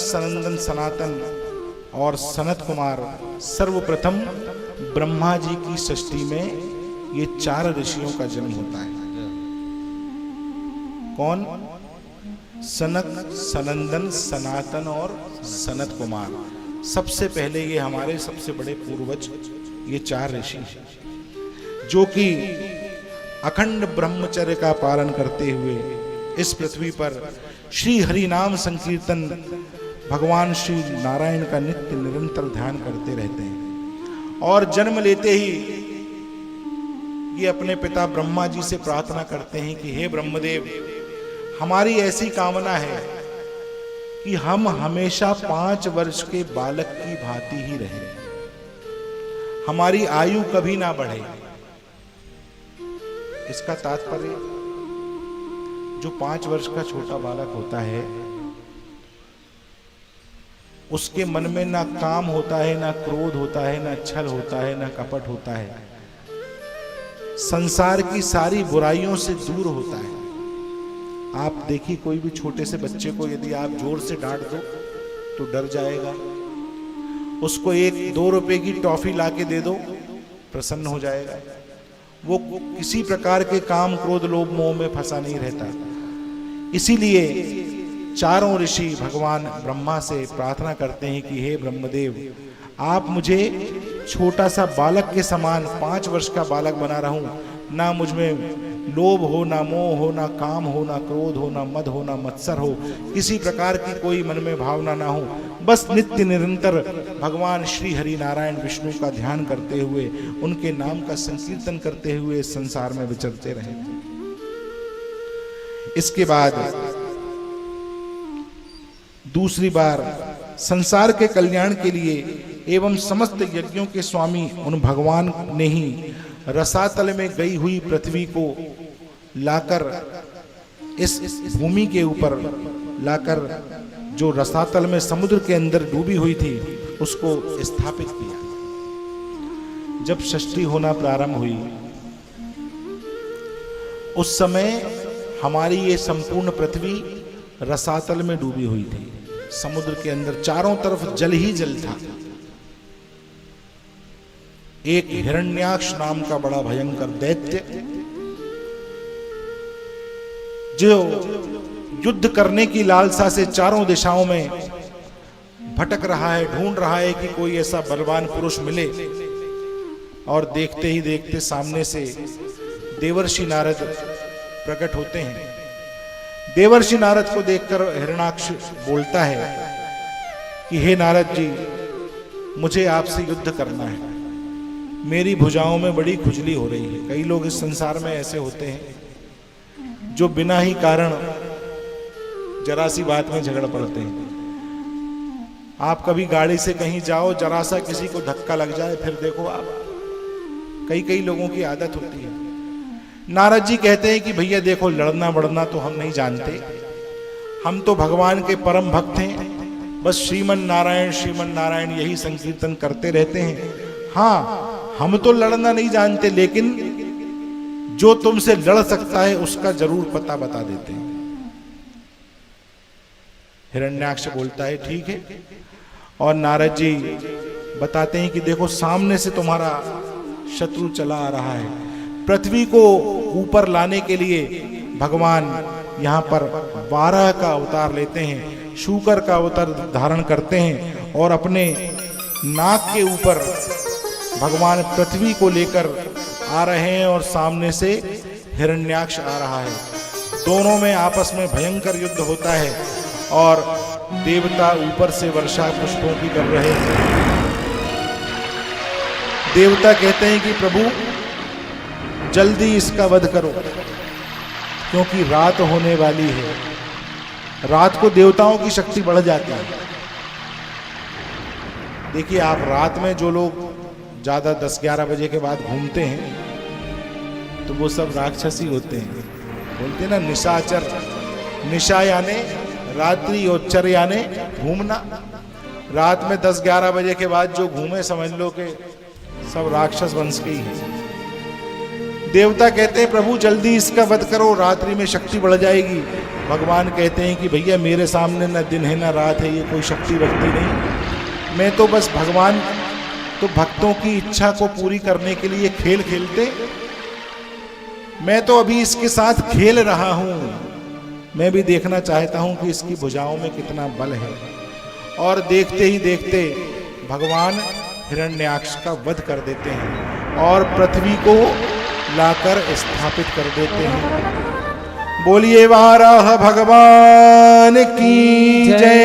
सनंदन सनातन और सनत कुमार सर्वप्रथम ब्रह्मा जी की सृष्टि में ये 4 ऋषियों का जन्म होता है। कौन? सनक, सनंदन, सनातन और सनत कुमार। सबसे पहले ये हमारे सबसे बड़े पूर्वज ये 4 ऋषि जो कि अखंड ब्रह्मचर्य का पालन करते हुए इस पृथ्वी पर श्री हरि नाम संकीर्तन भगवान श्री नारायण का नित्य निरंतर ध्यान करते रहते हैं। और जन्म लेते ही ये अपने पिता ब्रह्मा जी से प्रार्थना करते हैं कि हे ब्रह्मदेव, हमारी ऐसी कामना है कि हम हमेशा 5 वर्ष के बालक की भांति ही रहें, हमारी आयु कभी ना बढ़े। इसका तात्पर्य, जो 5 वर्ष का छोटा बालक होता है उसके मन में ना काम होता है, ना क्रोध होता है, ना छल होता है, ना कपट होता है, संसार की सारी बुराइयों से दूर होता है। आप देखिए कोई भी छोटे से बच्चे को यदि आप जोर से डांट दो तो डर जाएगा, उसको 1-2 रुपए की टॉफी लाके दे दो प्रसन्न हो जाएगा। वो किसी प्रकार के काम क्रोध लोभ मोह में फंसा नहीं रहता। इसीलिए 4 ऋषि भगवान ब्रह्मा से प्रार्थना करते हैं कि हे ब्रह्मदेव, आप मुझे छोटा सा बालक के समान 5 वर्ष का बालक बना रहूं, ना मुझ में लोभ हो, ना मोह हो, ना काम हो, ना क्रोध हो, ना मद हो, ना मत्सर हो, किसी प्रकार की कोई मन में भावना ना हो, बस नित्य निरंतर भगवान श्री हरि नारायण विष्णु का ध्यान करते हुए उनके नाम का संकीर्तन करते हुए संसार में विचरते रहे। इसके बाद दूसरी बार संसार के कल्याण के लिए एवं समस्त यज्ञों के स्वामी उन भगवान ने ही रसातल में गई हुई पृथ्वी को लाकर इस भूमि के ऊपर लाकर, जो रसातल में समुद्र के अंदर डूबी हुई थी, उसको स्थापित किया। जब सृष्टि होना प्रारंभ हुई उस समय हमारी ये संपूर्ण पृथ्वी रसातल में डूबी हुई थी। समुद्र के अंदर चारों तरफ जल ही जल था। एक हिरण्याक्ष नाम का बड़ा भयंकर दैत्य, जो युद्ध करने की लालसा से चारों दिशाओं में भटक रहा है, ढूंढ रहा है कि कोई ऐसा बलवान पुरुष मिले। और देखते ही देखते सामने से देवर्षि नारद प्रकट होते हैं। देवर्षि नारद को देखकर हिरण्याक्ष बोलता है कि हे नारद जी, मुझे आपसे युद्ध करना है, मेरी भुजाओं में बड़ी खुजली हो रही है। कई लोग इस संसार में ऐसे होते हैं जो बिना ही कारण जरा सी बात में झगड़ पड़ते हैं। आप कभी गाड़ी से कहीं जाओ, जरा सा किसी को धक्का लग जाए, फिर देखो आप, कई लोगों की आदत होती है। नारद जी कहते हैं कि भैया देखो, लड़ना बड़ना तो हम नहीं जानते, हम तो भगवान के परम भक्त हैं, बस श्रीमन नारायण यही संकीर्तन करते रहते हैं। हाँ, हम तो लड़ना नहीं जानते, लेकिन जो तुमसे लड़ सकता है उसका जरूर पता बता देते हैं। हिरण्याक्ष बोलता है ठीक है। और नारद जी बताते हैं कि देखो, सामने से तुम्हारा शत्रु चला आ रहा है। पृथ्वी को ऊपर लाने के लिए भगवान यहाँ पर 12 का अवतार लेते हैं, शूकर का अवतार धारण करते हैं और अपने नाक के ऊपर भगवान पृथ्वी को लेकर आ रहे हैं और सामने से हिरण्याक्ष आ रहा है। दोनों में आपस में भयंकर युद्ध होता है और देवता ऊपर से वर्षा पुष्पों की कर रहे हैं। देवता कहते हैं कि प्रभु जल्दी इसका वध करो, क्योंकि रात होने वाली है। रात को देवताओं की शक्ति बढ़ जाती है। देखिए, आप रात में जो लोग ज्यादा 10-11 बजे के बाद घूमते हैं तो वो सब राक्षसी होते हैं। बोलते हैं ना, निशाचर। निशा यानी रात्रि और चर यानी घूमना। रात में 10-11 बजे के बाद जो घूमे, समझ लो कि सब राक्षस वंश के ही हैं। देवता कहते हैं प्रभु जल्दी इसका वध करो, रात्रि में शक्ति बढ़ जाएगी। भगवान कहते हैं कि भैया मेरे सामने न दिन है न रात है, ये कोई शक्ति वक्ति नहीं, मैं तो बस भगवान तो भक्तों की इच्छा को पूरी करने के लिए खेल खेलते, मैं तो अभी इसके साथ खेल रहा हूं, मैं भी देखना चाहता हूं कि इसकी भुजाओं में कितना बल है। और देखते ही देखते भगवान हिरण्याक्ष का वध कर देते हैं और पृथ्वी को लाकर स्थापित कर देते हैं। बोलिए वाराह भगवान की जय।